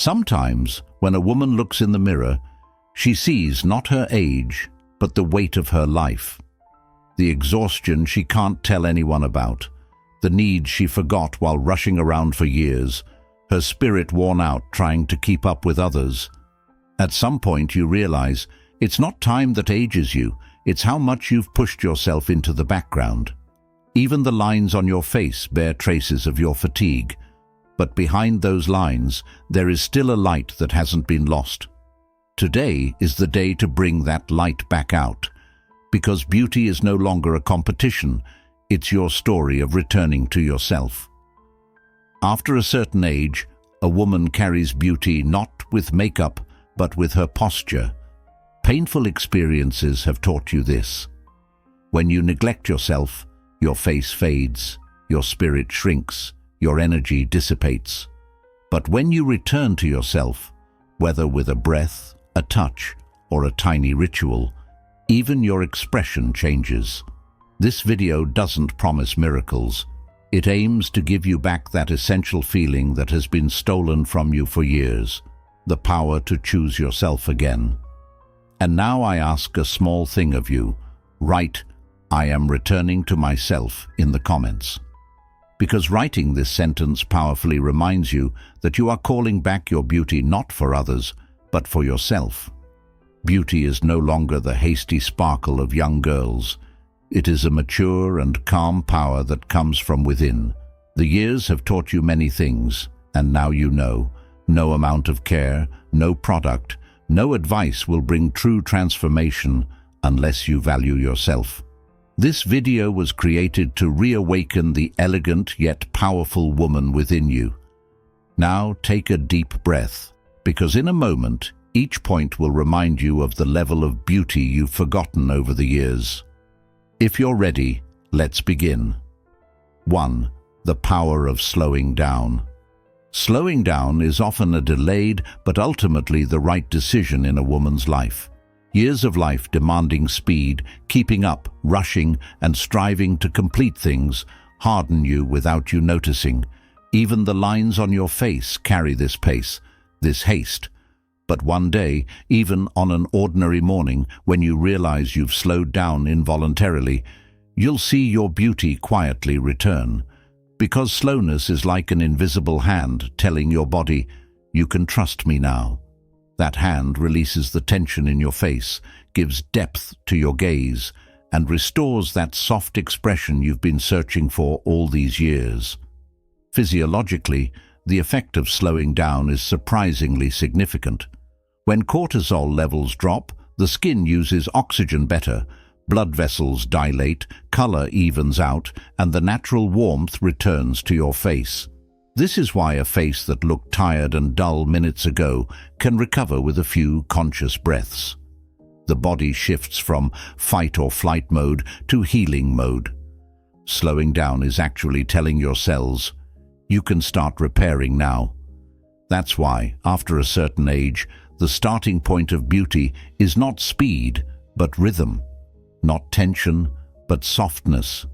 Sometimes, when a woman looks in the mirror, she sees not her age, but the weight of her life. The exhaustion she can't tell anyone about, the needs she forgot while rushing around for years, her spirit worn out trying to keep up with others. At some point you realize it's not time that ages you, it's how much you've pushed yourself into the background. Even the lines on your face bear traces of your fatigue, but behind those lines there is still a light that hasn't been lost. Today is the day to bring that light back out, because beauty is no longer a competition, it's your story of returning to yourself. After a certain age, a woman carries beauty not with makeup, but with her posture. Painful experiences have taught you this. When you neglect yourself, your face fades, your spirit shrinks, your energy dissipates. But when you return to yourself, whether with a breath, a touch, or a tiny ritual, even your expression changes. This video doesn't promise miracles. It aims to give you back that essential feeling that has been stolen from you for years, the power to choose yourself again. And now I ask a small thing of you. Write, "I am returning to myself" in the comments. Because writing this sentence powerfully reminds you that you are calling back your beauty not for others, but for yourself. Beauty is no longer the hasty sparkle of young girls. It is a mature and calm power that comes from within. The years have taught you many things, and now you know. No amount of care, no product, no advice will bring true transformation unless you value yourself. This video was created to reawaken the elegant yet powerful woman within you. Now take a deep breath, because in a moment, each point will remind you of the level of beauty you've forgotten over the years. If you're ready, let's begin. 1. The power of slowing down. Slowing down is often a delayed but ultimately the right decision in a woman's life. Years of life demanding speed, keeping up, rushing, and striving to complete things harden you without you noticing. Even the lines on your face carry this pace, this haste. But one day, even on an ordinary morning, when you realize you've slowed down involuntarily, you'll see your beauty quietly return. Because slowness is like an invisible hand telling your body, "You can trust me now." That hand releases the tension in your face, gives depth to your gaze, and restores that soft expression you've been searching for all these years. Physiologically, the effect of slowing down is surprisingly significant. When cortisol levels drop, the skin uses oxygen better, blood vessels dilate, color evens out, and the natural warmth returns to your face. This is why a face that looked tired and dull minutes ago can recover with a few conscious breaths. The body shifts from fight or flight mode to healing mode. Slowing down is actually telling your cells, "You can start repairing now." That's why, after a certain age, the starting point of beauty is not speed, but rhythm. Not tension, but softness.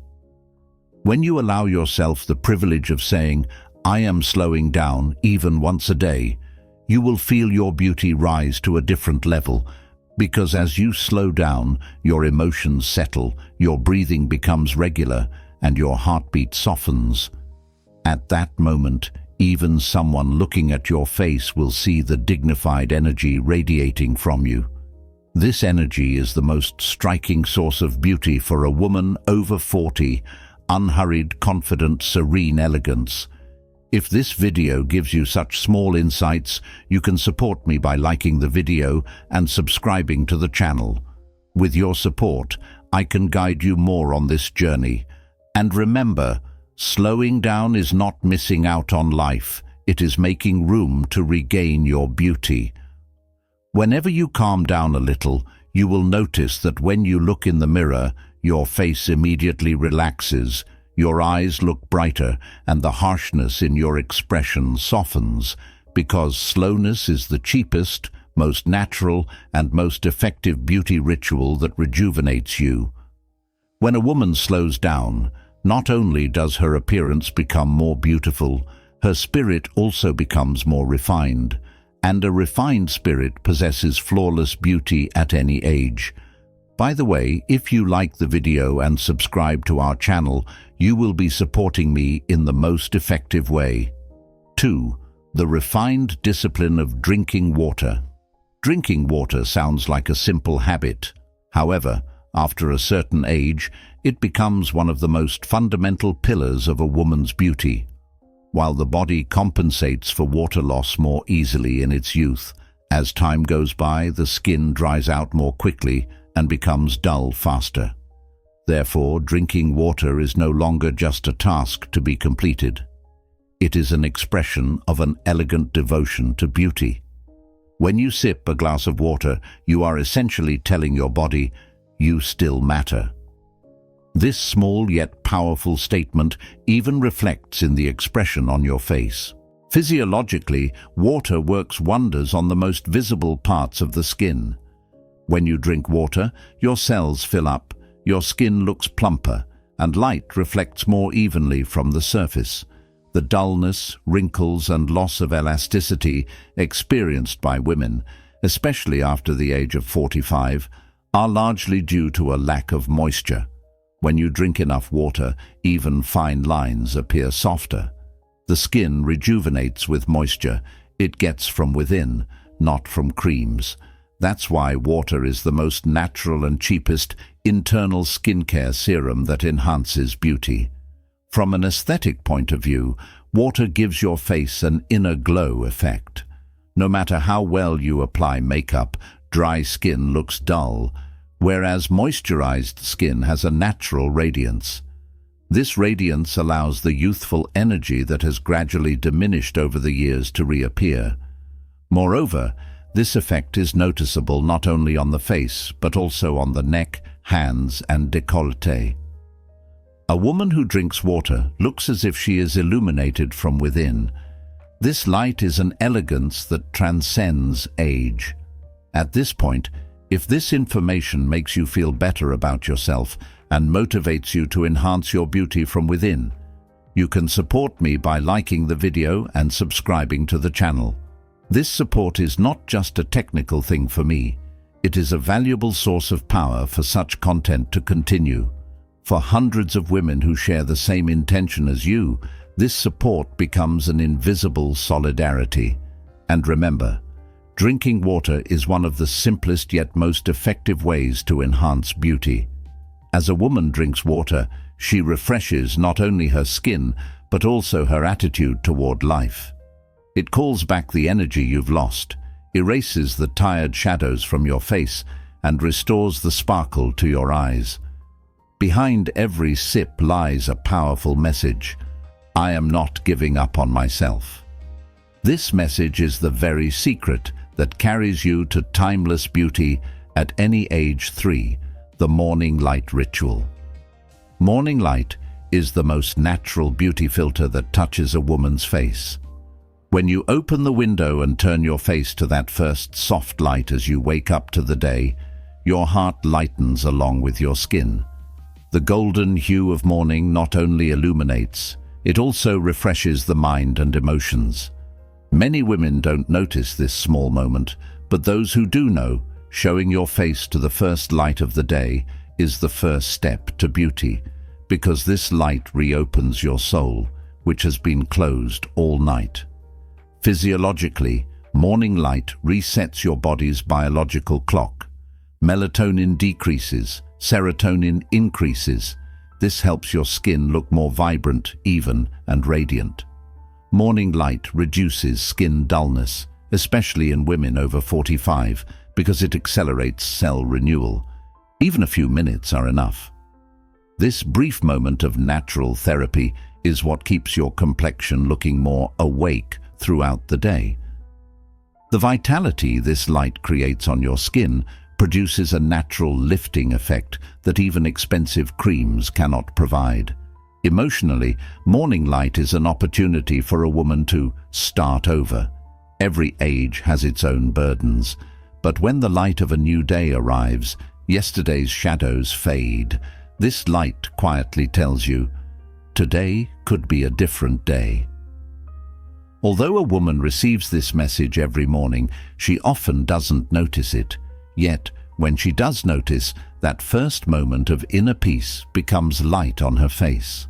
When you allow yourself the privilege of saying, "I am slowing down," even once a day, you will feel your beauty rise to a different level, because as you slow down, your emotions settle, your breathing becomes regular, and your heartbeat softens. At that moment, even someone looking at your face will see the dignified energy radiating from you. This energy is the most striking source of beauty for a woman over 40, unhurried, confident, serene elegance. If this video gives you such small insights, you can support me by liking the video and subscribing to the channel. With your support, I can guide you more on this journey. And remember, slowing down is not missing out on life, it is making room to regain your beauty. Whenever you calm down a little, you will notice that when you look in the mirror, your face immediately relaxes, your eyes look brighter, and the harshness in your expression softens, because slowness is the cheapest, most natural, and most effective beauty ritual that rejuvenates you. When a woman slows down, not only does her appearance become more beautiful, her spirit also becomes more refined. and a refined spirit possesses flawless beauty at any age. By the way, if you like the video and subscribe to our channel, you will be supporting me in the most effective way. 2. The refined discipline of drinking water. Drinking water sounds like a simple habit. However, after a certain age, it becomes one of the most fundamental pillars of a woman's beauty. While the body compensates for water loss more easily in its youth, as time goes by, the skin dries out more quickly and becomes dull faster. Therefore, drinking water is no longer just a task to be completed. It is an expression of an elegant devotion to beauty. When you sip a glass of water, you are essentially telling your body, "You still matter." This small yet powerful statement even reflects in the expression on your face. Physiologically, water works wonders on the most visible parts of the skin. When you drink water, your cells fill up, your skin looks plumper, and light reflects more evenly from the surface. The dullness, wrinkles, and loss of elasticity experienced by women, especially after the age of 45, are largely due to a lack of moisture. When you drink enough water, even fine lines appear softer. The skin rejuvenates with moisture. It gets from within, not from creams. That's why water is the most natural and cheapest internal skincare serum that enhances beauty. From an aesthetic point of view, water gives your face an inner glow effect. No matter how well you apply makeup, dry skin looks dull, whereas moisturized skin has a natural radiance. This radiance allows the youthful energy that has gradually diminished over the years to reappear. Moreover, this effect is noticeable not only on the face, but also on the neck, hands, and décolleté. A woman who drinks water looks as if she is illuminated from within. This light is an elegance that transcends age. At this point, if this information makes you feel better about yourself and motivates you to enhance your beauty from within, you can support me by liking the video and subscribing to the channel. This support is not just a technical thing for me. It is a valuable source of power for such content to continue. For hundreds of women who share the same intention as you, this support becomes an invisible solidarity. And remember, drinking water is one of the simplest yet most effective ways to enhance beauty. As a woman drinks water, she refreshes not only her skin, but also her attitude toward life. It calls back the energy you've lost, erases the tired shadows from your face, and restores the sparkle to your eyes. Behind every sip lies a powerful message. I am not giving up on myself. This message is the very secret that carries you to timeless beauty at any age. 3. The morning light ritual. Morning light is the most natural beauty filter that touches a woman's face. When you open the window and turn your face to that first soft light as you wake up to the day, your heart lightens along with your skin. The golden hue of morning not only illuminates, it also refreshes the mind and emotions. Many women don't notice this small moment, but those who do know, showing your face to the first light of the day is the first step to beauty, because this light reopens your soul, which has been closed all night. Physiologically, morning light resets your body's biological clock. Melatonin decreases, serotonin increases. This helps your skin look more vibrant, even, and radiant. Morning light reduces skin dullness, especially in women over 45, because it accelerates cell renewal. Even a few minutes are enough. This brief moment of natural therapy is what keeps your complexion looking more awake throughout the day. The vitality this light creates on your skin produces a natural lifting effect that even expensive creams cannot provide. Emotionally, morning light is an opportunity for a woman to start over. Every age has its own burdens, but when the light of a new day arrives, yesterday's shadows fade. This light quietly tells you, today could be a different day. Although a woman receives this message every morning, she often doesn't notice it. Yet, when she does notice, that first moment of inner peace becomes light on her face.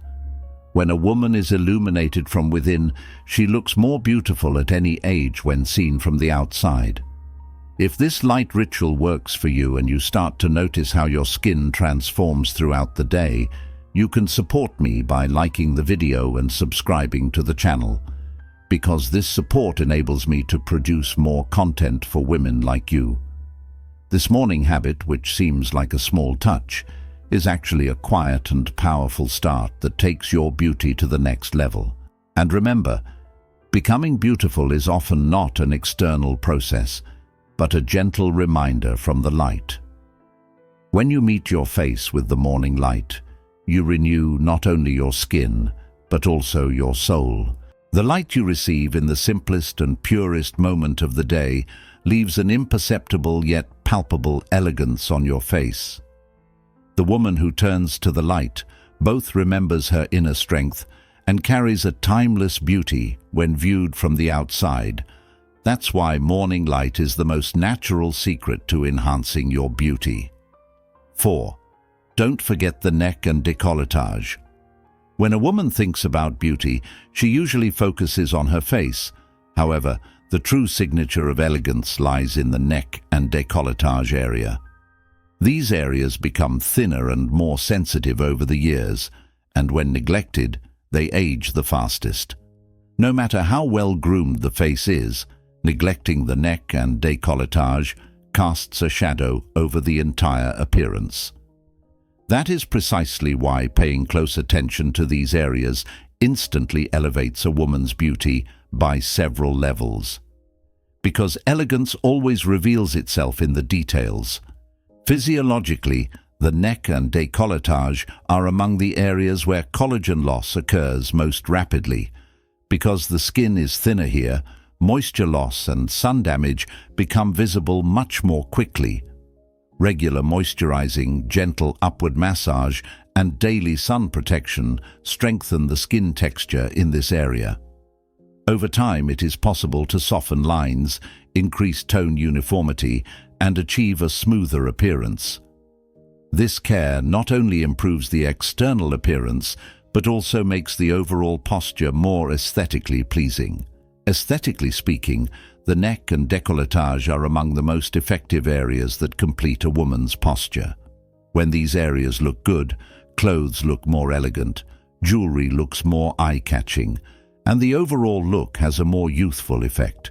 When a woman is illuminated from within, she looks more beautiful at any age when seen from the outside. If this light ritual works for you and you start to notice how your skin transforms throughout the day, you can support me by liking the video and subscribing to the channel, because this support enables me to produce more content for women like you. This morning habit, which seems like a small touch, is actually a quiet and powerful start that takes your beauty to the next level. And remember, becoming beautiful is often not an external process, but a gentle reminder from the light. When you meet your face with the morning light, you renew not only your skin, but also your soul. The light you receive in the simplest and purest moment of the day leaves an imperceptible yet palpable elegance on your face. The woman who turns to the light both remembers her inner strength and carries a timeless beauty when viewed from the outside. That's why morning light is the most natural secret to enhancing your beauty. 4. Don't forget the neck and decolletage. When a woman thinks about beauty, she usually focuses on her face. However, the true signature of elegance lies in the neck and decolletage area. These areas become thinner and more sensitive over the years, and when neglected, they age the fastest. No matter how well groomed the face is, neglecting the neck and decolletage casts a shadow over the entire appearance. That is precisely why paying close attention to these areas instantly elevates a woman's beauty by several levels. Because elegance always reveals itself in the details. Physiologically, the neck and decolletage are among the areas where collagen loss occurs most rapidly. Because the skin is thinner here, moisture loss and sun damage become visible much more quickly. Regular moisturizing, gentle upward massage, and daily sun protection strengthen the skin texture in this area. Over time, it is possible to soften lines, increase tone uniformity, and achieve a smoother appearance. This care not only improves the external appearance, but also makes the overall posture more aesthetically pleasing. Aesthetically speaking, the neck and decolletage are among the most effective areas that complete a woman's posture. When these areas look good, clothes look more elegant, jewelry looks more eye-catching, and the overall look has a more youthful effect.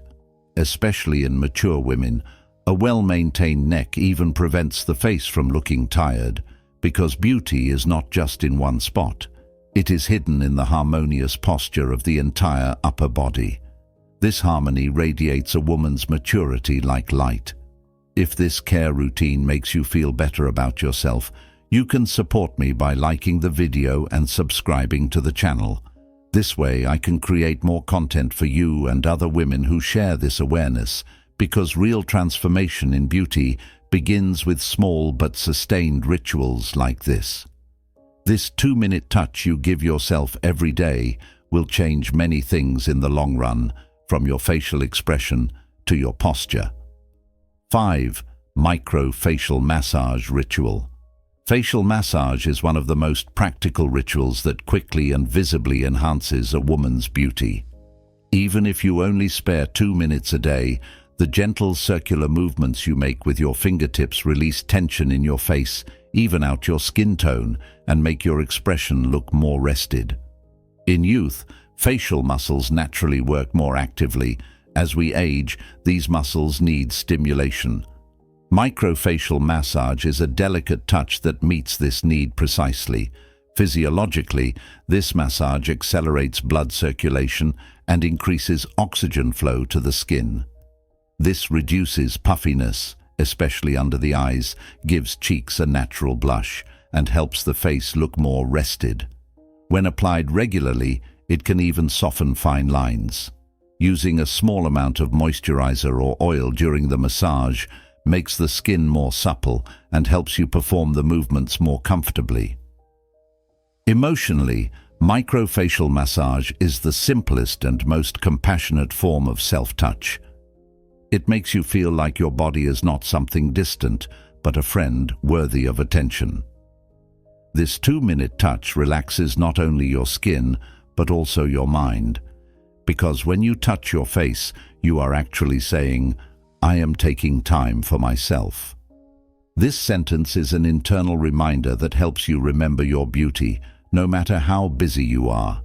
Especially in mature women, a well-maintained neck even prevents the face from looking tired, because beauty is not just in one spot. It is hidden in the harmonious posture of the entire upper body. This harmony radiates a woman's maturity like light. If this care routine makes you feel better about yourself, you can support me by liking the video and subscribing to the channel. This way I can create more content for you and other women who share this awareness, because real transformation in beauty begins with small but sustained rituals like this. This 2-minute touch you give yourself every day will change many things in the long run, from your facial expression to your posture. 5. Microfacial massage ritual. Facial massage is one of the most practical rituals that quickly and visibly enhances a woman's beauty. Even if you only spare 2 minutes a day, the gentle circular movements you make with your fingertips release tension in your face, even out your skin tone, and make your expression look more rested. In youth, facial muscles naturally work more actively. As we age, these muscles need stimulation. Microfacial massage is a delicate touch that meets this need precisely. Physiologically, this massage accelerates blood circulation and increases oxygen flow to the skin. This reduces puffiness, especially under the eyes, gives cheeks a natural blush, and helps the face look more rested. When applied regularly, it can even soften fine lines. Using a small amount of moisturizer or oil during the massage makes the skin more supple and helps you perform the movements more comfortably. Emotionally, Microfacial massage is the simplest and most compassionate form of self-touch. It makes you feel like your body is not something distant, but a friend worthy of attention. This 2-minute touch relaxes not only your skin, but also your mind. Because when you touch your face, you are actually saying, "I am taking time for myself." This sentence is an internal reminder that helps you remember your beauty, no matter how busy you are.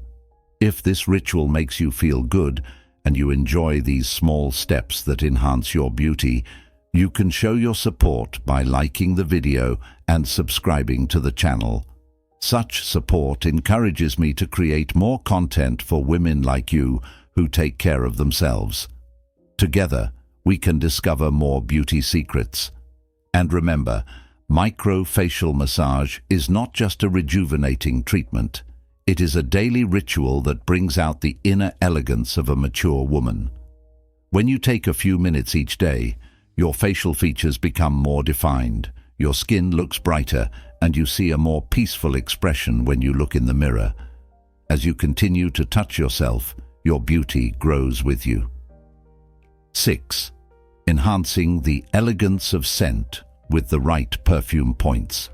If this ritual makes you feel good, and you enjoy these small steps that enhance your beauty, you can show your support by liking the video and subscribing to the channel. Such support encourages me to create more content for women like you who take care of themselves. Together, we can discover more beauty secrets. And remember, microfacial massage is not just a rejuvenating treatment. It is a daily ritual that brings out the inner elegance of a mature woman. When you take a few minutes each day, your facial features become more defined, your skin looks brighter, and you see a more peaceful expression when you look in the mirror. As you continue to touch yourself, your beauty grows with you. 6. Enhancing the elegance of scent with the right perfume points.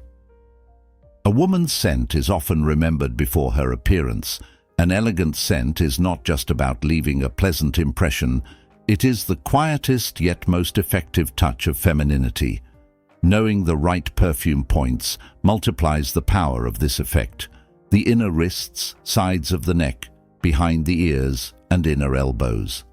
A woman's scent is often remembered before her appearance. An elegant scent is not just about leaving a pleasant impression, it is the quietest yet most effective touch of femininity. Knowing the right perfume points multiplies the power of this effect. The inner wrists, sides of the neck, behind the ears, and inner elbows.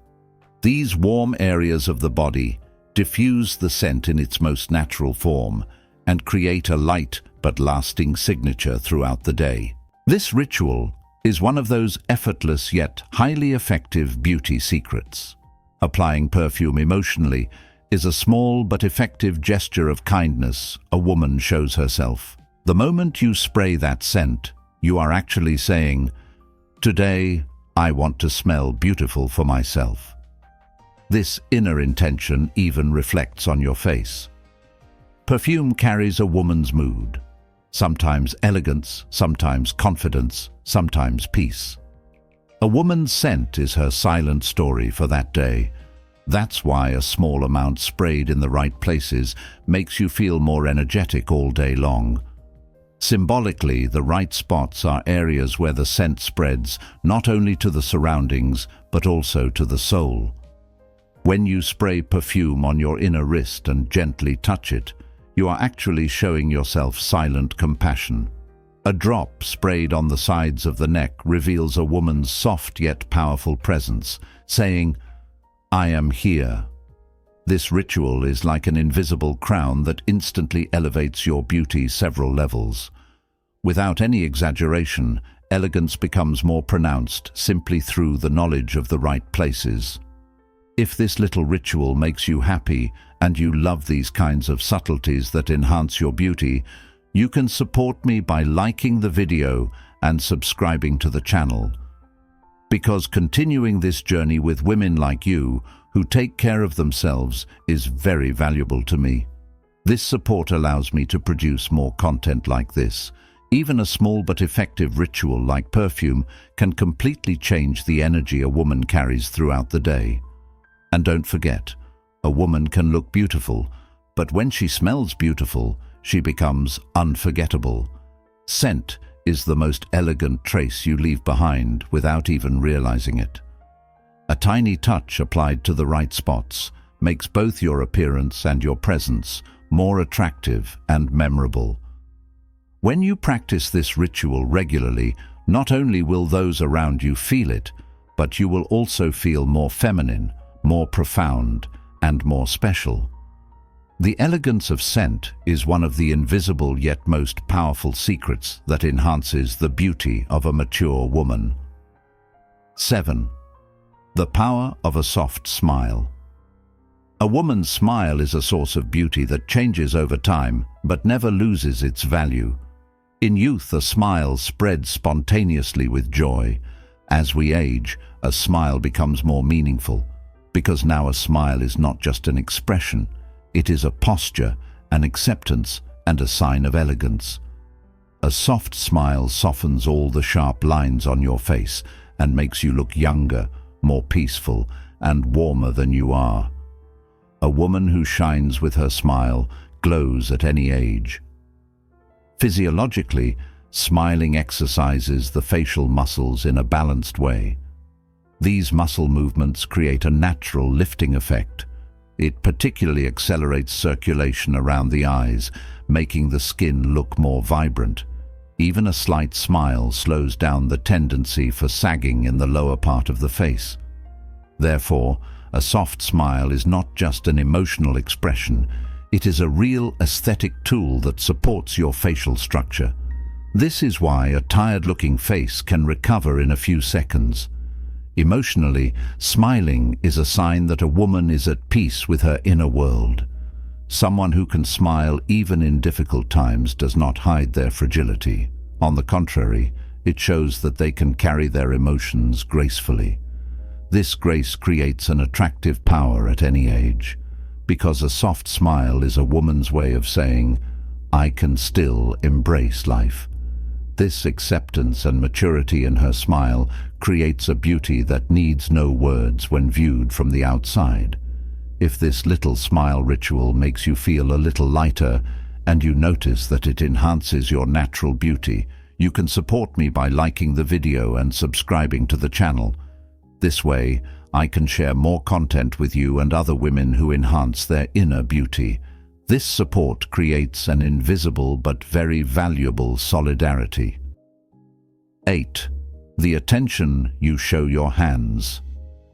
These warm areas of the body diffuse the scent in its most natural form and create a light but lasting signature throughout the day. This ritual is one of those effortless yet highly effective beauty secrets. Applying perfume emotionally is a small but effective gesture of kindness a woman shows herself. The moment you spray that scent, you are actually saying, "Today, I want to smell beautiful for myself." This inner intention even reflects on your face. Perfume carries a woman's mood. Sometimes elegance, sometimes confidence, sometimes peace. A woman's scent is her silent story for that day. That's why a small amount sprayed in the right places makes you feel more energetic all day long. Symbolically, the right spots are areas where the scent spreads not only to the surroundings, but also to the soul. When you spray perfume on your inner wrist and gently touch it, you are actually showing yourself silent compassion. A drop sprayed on the sides of the neck reveals a woman's soft yet powerful presence, saying, "I am here." This ritual is like an invisible crown that instantly elevates your beauty several levels. Without any exaggeration, elegance becomes more pronounced simply through the knowledge of the right places. If this little ritual makes you happy and you love these kinds of subtleties that enhance your beauty, you can support me by liking the video and subscribing to the channel. Because continuing this journey with women like you who take care of themselves is very valuable to me. This support allows me to produce more content like this. Even a small but effective ritual like perfume can completely change the energy a woman carries throughout the day. And don't forget, a woman can look beautiful, but when she smells beautiful, she becomes unforgettable. Scent is the most elegant trace you leave behind without even realizing it. A tiny touch applied to the right spots makes both your appearance and your presence more attractive and memorable. When you practice this ritual regularly, not only will those around you feel it, but you will also feel more feminine, more profound, and more special. The elegance of scent is one of the invisible yet most powerful secrets that enhances the beauty of a mature woman. 7. The power of a soft smile. A woman's smile is a source of beauty that changes over time, but never loses its value. In youth, a smile spreads spontaneously with joy. As we age, a smile becomes more meaningful, because now a smile is not just an expression, it is a posture, an acceptance, and a sign of elegance. A soft smile softens all the sharp lines on your face and makes you look younger, more peaceful, and warmer than you are. A woman who shines with her smile glows at any age. Physiologically, smiling exercises the facial muscles in a balanced way. These muscle movements create a natural lifting effect. It particularly accelerates circulation around the eyes, making the skin look more vibrant. Even a slight smile slows down the tendency for sagging in the lower part of the face. Therefore, a soft smile is not just an emotional expression, it is a real aesthetic tool that supports your facial structure. This is why a tired-looking face can recover in a few seconds. Emotionally, smiling is a sign that a woman is at peace with her inner world. Someone who can smile even in difficult times does not hide their fragility. On the contrary, it shows that they can carry their emotions gracefully. This grace creates an attractive power at any age, because a soft smile is a woman's way of saying, "I can still embrace life." This acceptance and maturity in her smile creates a beauty that needs no words when viewed from the outside. If this little smile ritual makes you feel a little lighter and you notice that it enhances your natural beauty, you can support me by liking the video and subscribing to the channel. This way, I can share more content with you and other women who enhance their inner beauty. This support creates an invisible but very valuable solidarity. 8. The attention you show your hands.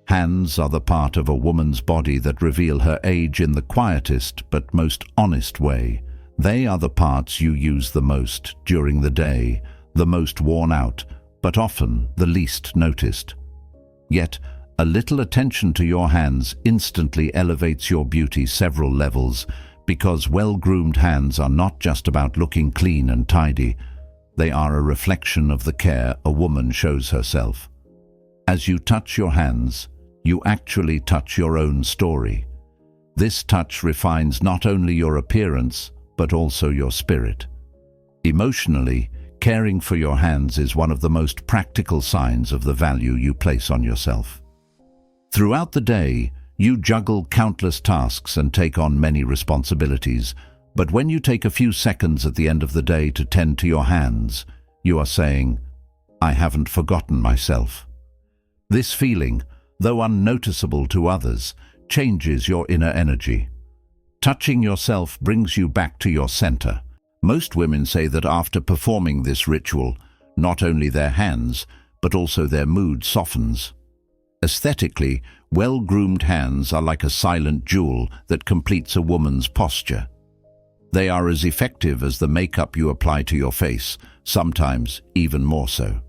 Hands are the part of a woman's body that reveal her age in the quietest but most honest way. They are the parts you use the most during the day, the most worn out, but often the least noticed. Yet, a little attention to your hands instantly elevates your beauty several levels, because well-groomed hands are not just about looking clean and tidy. They are a reflection of the care a woman shows herself. As you touch your hands, you actually touch your own story. This touch refines not only your appearance, but also your spirit. Emotionally, caring for your hands is one of the most practical signs of the value you place on yourself. Throughout the day, you juggle countless tasks and take on many responsibilities, but when you take a few seconds at the end of the day to tend to your hands, you are saying, "I haven't forgotten myself." This feeling, though unnoticeable to others, changes your inner energy. Touching yourself brings you back to your center. Most women say that after performing this ritual, not only their hands, but also their mood softens. Aesthetically, well-groomed hands are like a silent jewel that completes a woman's posture. They are as effective as the makeup you apply to your face, sometimes even more so.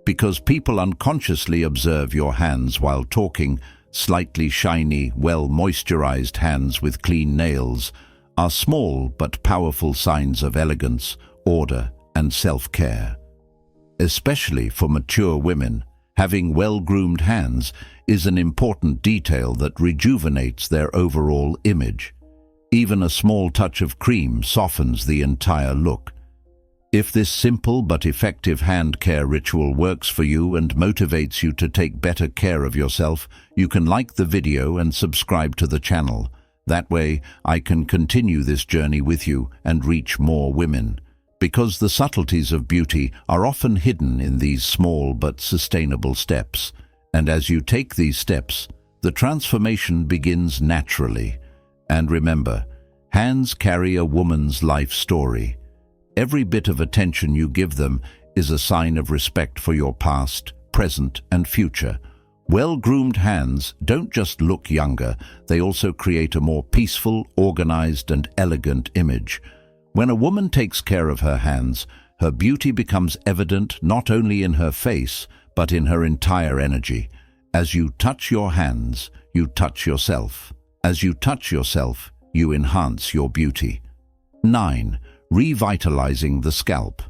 Because people unconsciously observe your hands while talking, slightly shiny, well-moisturized hands with clean nails are small but powerful signs of elegance, order, and self-care. Especially for mature women, having well-groomed hands is an important detail that rejuvenates their overall image. Even a small touch of cream softens the entire look. If this simple but effective hand care ritual works for you and motivates you to take better care of yourself, you can like the video and subscribe to the channel. That way, I can continue this journey with you and reach more women. Because the subtleties of beauty are often hidden in these small but sustainable steps. And as you take these steps, the transformation begins naturally. And remember, hands carry a woman's life story. Every bit of attention you give them is a sign of respect for your past, present, and future. Well-groomed hands don't just look younger, they also create a more peaceful, organized, and elegant image. When a woman takes care of her hands, her beauty becomes evident not only in her face, but in her entire energy. As you touch your hands, you touch yourself. As you touch yourself, you enhance your beauty. 9. Revitalizing the scalp.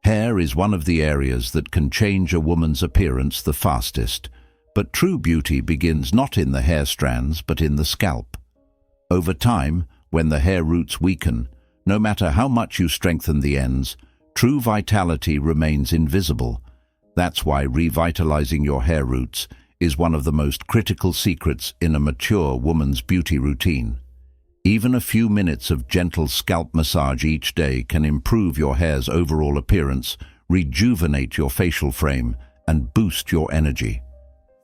Hair is one of the areas that can change a woman's appearance the fastest, but true beauty begins not in the hair strands but in the scalp. Over time, when the hair roots weaken, no matter how much you strengthen the ends, True vitality remains invisible. That's why revitalizing your hair roots is one of the most critical secrets in a mature woman's beauty routine. Even a few minutes of gentle scalp massage each day can improve your hair's overall appearance, rejuvenate your facial frame, and boost your energy.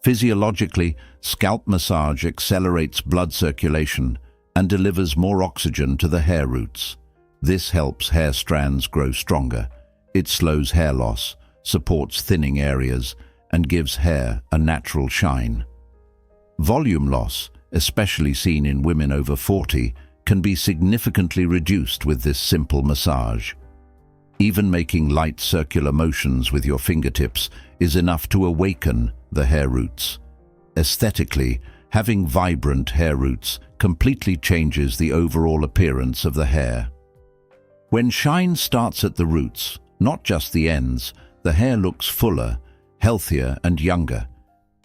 Physiologically, scalp massage accelerates blood circulation and delivers more oxygen to the hair roots. This helps hair strands grow stronger. It slows hair loss, supports thinning areas, and gives hair a natural shine. Volume loss, especially seen in women over 40, can be significantly reduced with this simple massage. Even making light circular motions with your fingertips is enough to awaken the hair roots. Aesthetically, having vibrant hair roots completely changes the overall appearance of the hair. When shine starts at the roots, not just the ends, the hair looks fuller, healthier, and younger.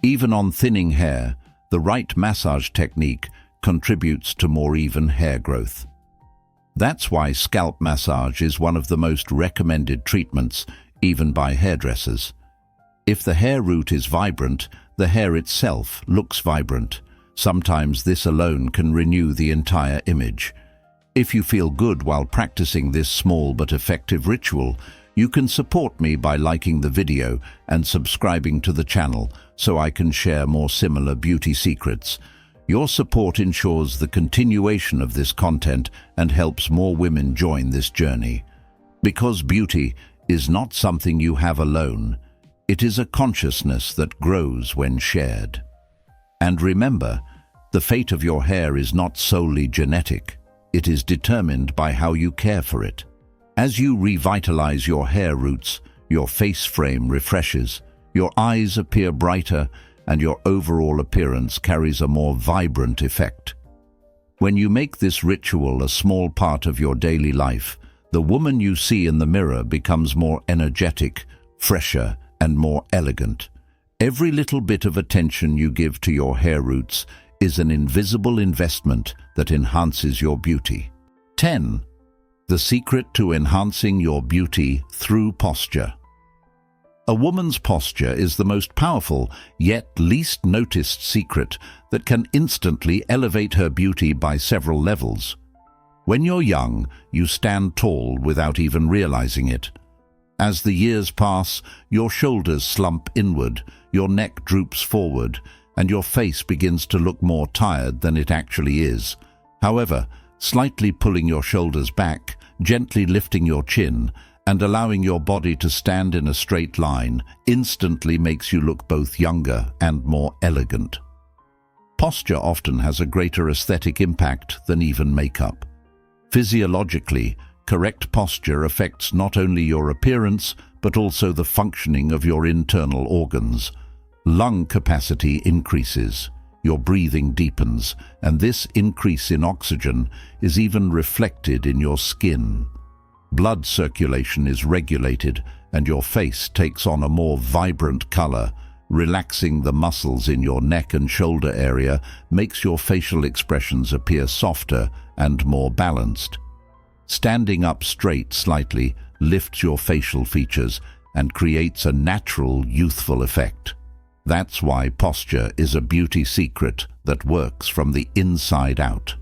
Even on thinning hair, the right massage technique contributes to more even hair growth. That's why scalp massage is one of the most recommended treatments, even by hairdressers. If the hair root is vibrant, the hair itself looks vibrant. Sometimes this alone can renew the entire image. If you feel good while practicing this small but effective ritual, you can support me by liking the video and subscribing to the channel so I can share more similar beauty secrets. Your support ensures the continuation of this content and helps more women join this journey. Because beauty is not something you have alone, it is a consciousness that grows when shared. And remember, the fate of your hair is not solely genetic. It is determined by how you care for it. As you revitalize your hair roots, your face frame refreshes, your eyes appear brighter, and your overall appearance carries a more vibrant effect. When you make this ritual a small part of your daily life, the woman you see in the mirror becomes more energetic, fresher, and more elegant. Every little bit of attention you give to your hair roots is an invisible investment that enhances your beauty. 10. The secret to enhancing your beauty through posture. A woman's posture is the most powerful, yet least noticed secret that can instantly elevate her beauty by several levels. When you're young, you stand tall without even realizing it. As the years pass, your shoulders slump inward, your neck droops forward, and your face begins to look more tired than it actually is. However, slightly pulling your shoulders back, gently lifting your chin, and allowing your body to stand in a straight line instantly makes you look both younger and more elegant. Posture often has a greater aesthetic impact than even makeup. Physiologically, correct posture affects not only your appearance, but also the functioning of your internal organs. Lung capacity increases, your breathing deepens, and this increase in oxygen is even reflected in your skin. Blood circulation is regulated, and your face takes on a more vibrant color. Relaxing the muscles in your neck and shoulder area makes your facial expressions appear softer and more balanced. Standing up straight slightly lifts your facial features and creates a natural, youthful effect. That's why posture is a beauty secret that works from the inside out.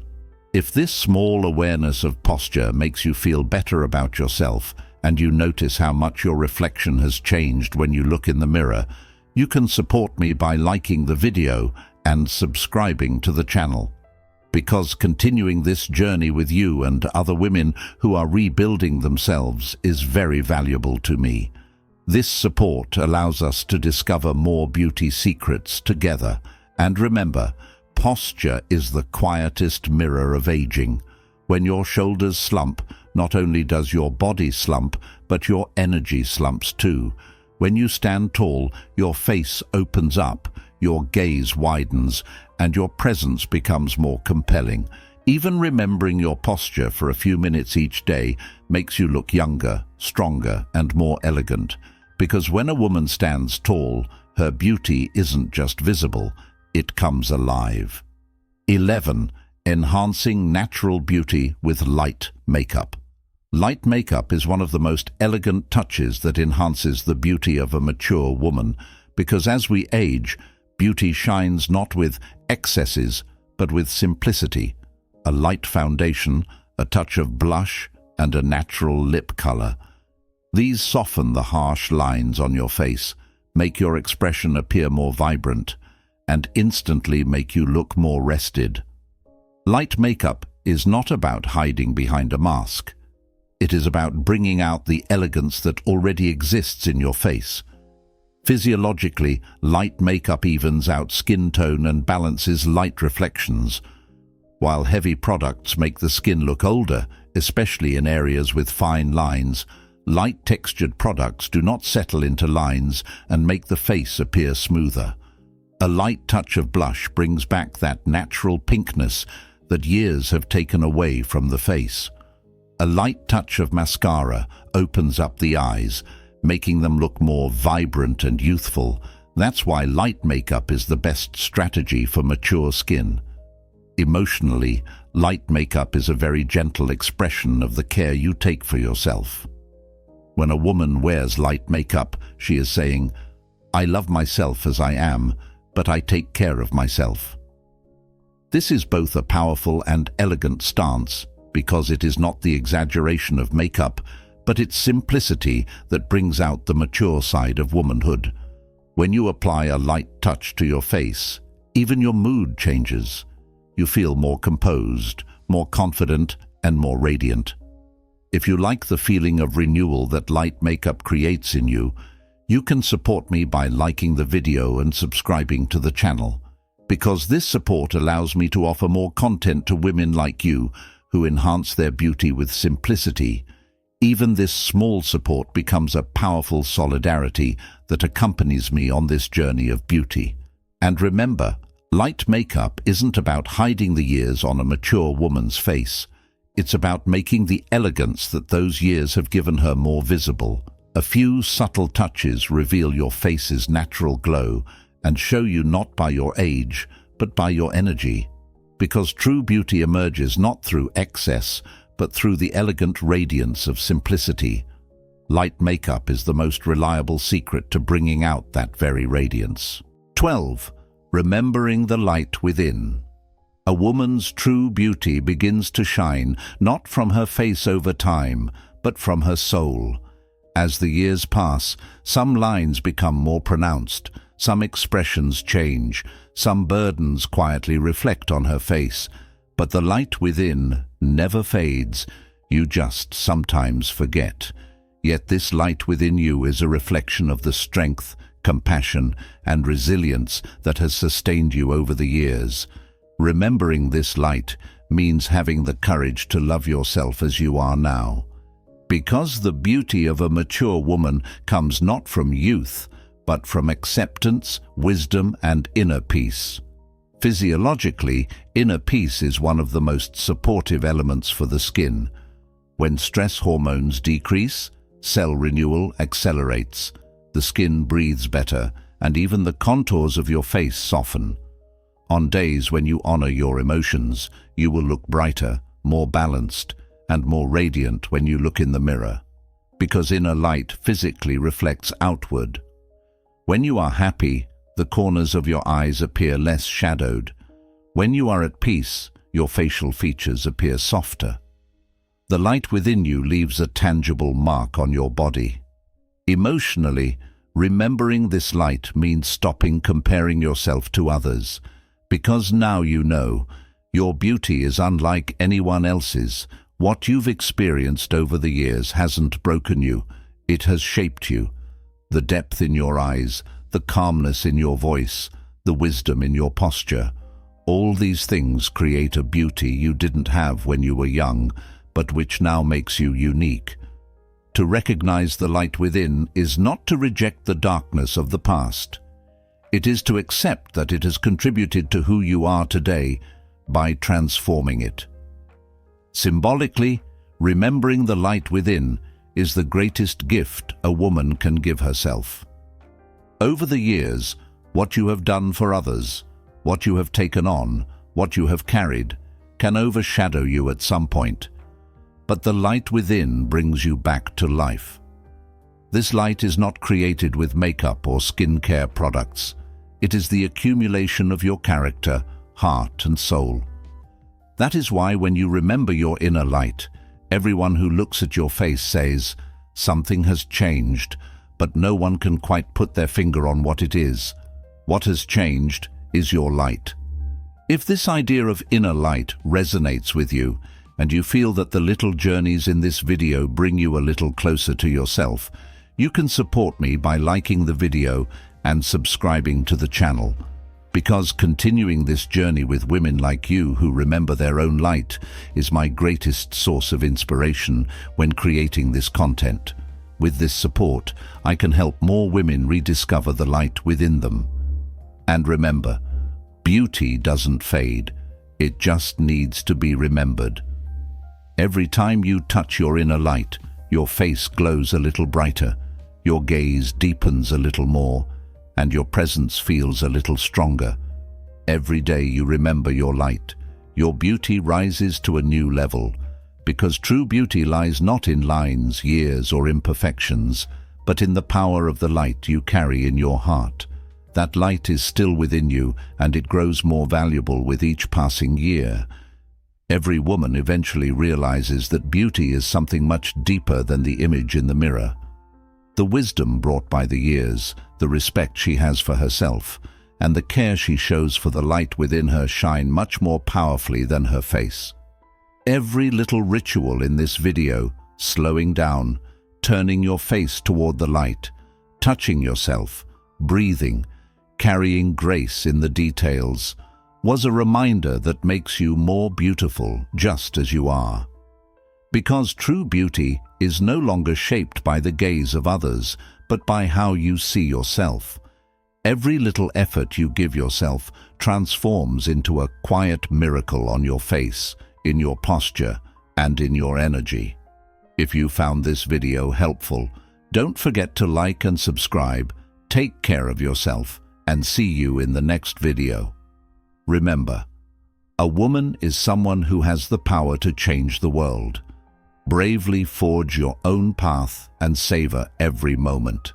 If this small awareness of posture makes you feel better about yourself, and you notice how much your reflection has changed when you look in the mirror, you can support me by liking the video and subscribing to the channel. Because continuing this journey with you and other women who are rebuilding themselves is very valuable to me. This support allows us to discover more beauty secrets together. And remember, posture is the quietest mirror of aging. When your shoulders slump, not only does your body slump, but your energy slumps too. When you stand tall, your face opens up, your gaze widens, and your presence becomes more compelling. Even remembering your posture for a few minutes each day makes you look younger, stronger, and more elegant. Because when a woman stands tall, her beauty isn't just visible, it comes alive. 11. Enhancing natural beauty with light makeup. Light makeup is one of the most elegant touches that enhances the beauty of a mature woman, because as we age, beauty shines not with excesses, but with simplicity. A light foundation, a touch of blush, and a natural lip color. These soften the harsh lines on your face, make your expression appear more vibrant, and instantly make you look more rested. Light makeup is not about hiding behind a mask. It is about bringing out the elegance that already exists in your face. Physiologically, light makeup evens out skin tone and balances light reflections. While heavy products make the skin look older, especially in areas with fine lines, light-textured products do not settle into lines and make the face appear smoother. A light touch of blush brings back that natural pinkness that years have taken away from the face. A light touch of mascara opens up the eyes, making them look more vibrant and youthful. That's why light makeup is the best strategy for mature skin. Emotionally, light makeup is a very gentle expression of the care you take for yourself. When a woman wears light makeup, she is saying, "I love myself as I am, but I take care of myself." This is both a powerful and elegant stance, because it is not the exaggeration of makeup, but its simplicity that brings out the mature side of womanhood. When you apply a light touch to your face, even your mood changes. You feel more composed, more confident, and more radiant. If you like the feeling of renewal that light makeup creates in you, you can support me by liking the video and subscribing to the channel, because this support allows me to offer more content to women like you who enhance their beauty with simplicity. Even this small support becomes a powerful solidarity that accompanies me on this journey of beauty. And remember, light makeup isn't about hiding the years on a mature woman's face. It's about making the elegance that those years have given her more visible. A few subtle touches reveal your face's natural glow and show you not by your age, but by your energy. Because true beauty emerges not through excess, but through the elegant radiance of simplicity. Light makeup is the most reliable secret to bringing out that very radiance. 12. Remembering the light within. A woman's true beauty begins to shine not from her face over time, but from her soul. As the years pass, some lines become more pronounced, some expressions change, some burdens quietly reflect on her face, but the light within never fades. You just sometimes forget. Yet this light within you is a reflection of the strength, compassion, and resilience that has sustained you over the years. Remembering this light means having the courage to love yourself as you are now. Because the beauty of a mature woman comes not from youth, but from acceptance, wisdom, and inner peace. Physiologically, inner peace is one of the most supportive elements for the skin. When stress hormones decrease, cell renewal accelerates, the skin breathes better, and even the contours of your face soften. On days when you honor your emotions, you will look brighter, more balanced, and more radiant when you look in the mirror, because inner light physically reflects outward. When you are happy, the corners of your eyes appear less shadowed. When you are at peace, your facial features appear softer. The light within you leaves a tangible mark on your body. Emotionally, remembering this light means stopping comparing yourself to others, because now you know your beauty is unlike anyone else's. What you've experienced over the years hasn't broken you, it has shaped you. The depth in your eyes, the calmness in your voice, the wisdom in your posture, all these things create a beauty you didn't have when you were young, but which now makes you unique. To recognize the light within is not to reject the darkness of the past. It is to accept that it has contributed to who you are today by transforming it. Symbolically, remembering the light within is the greatest gift a woman can give herself. Over the years, what you have done for others, what you have taken on, what you have carried, can overshadow you at some point. but the light within brings you back to life. This light is not created with makeup or skincare products. It is the accumulation of your character, heart, and soul. That is why when you remember your inner light, everyone who looks at your face says, "Something has changed," but no one can quite put their finger on what it is. What has changed is your light. If this idea of inner light resonates with you, and you feel that the little journeys in this video bring you a little closer to yourself, you can support me by liking the video and subscribing to the channel. Because continuing this journey with women like you who remember their own light is my greatest source of inspiration when creating this content. With this support, I can help more women rediscover the light within them. And remember, beauty doesn't fade. It just needs to be remembered. Every time you touch your inner light, your face glows a little brighter, your gaze deepens a little more, and your presence feels a little stronger. Every day you remember your light, your beauty rises to a new level, because true beauty lies not in lines, years, or imperfections, but in the power of the light you carry in your heart. That light is still within you, and it grows more valuable with each passing year. Every woman eventually realizes that beauty is something much deeper than the image in the mirror. The wisdom brought by the years, the respect she has for herself, and the care she shows for the light within her shine much more powerfully than her face. Every little ritual in this video, slowing down, turning your face toward the light, touching yourself, breathing, carrying grace in the details, was a reminder that makes you more beautiful just as you are. Because true beauty is no longer shaped by the gaze of others, but by how you see yourself. Every little effort you give yourself transforms into a quiet miracle on your face, in your posture, and in your energy. If you found this video helpful, don't forget to like and subscribe. Take care of yourself, and see you in the next video. Remember, a woman is someone who has the power to change the world. Bravely forge your own path and savor every moment.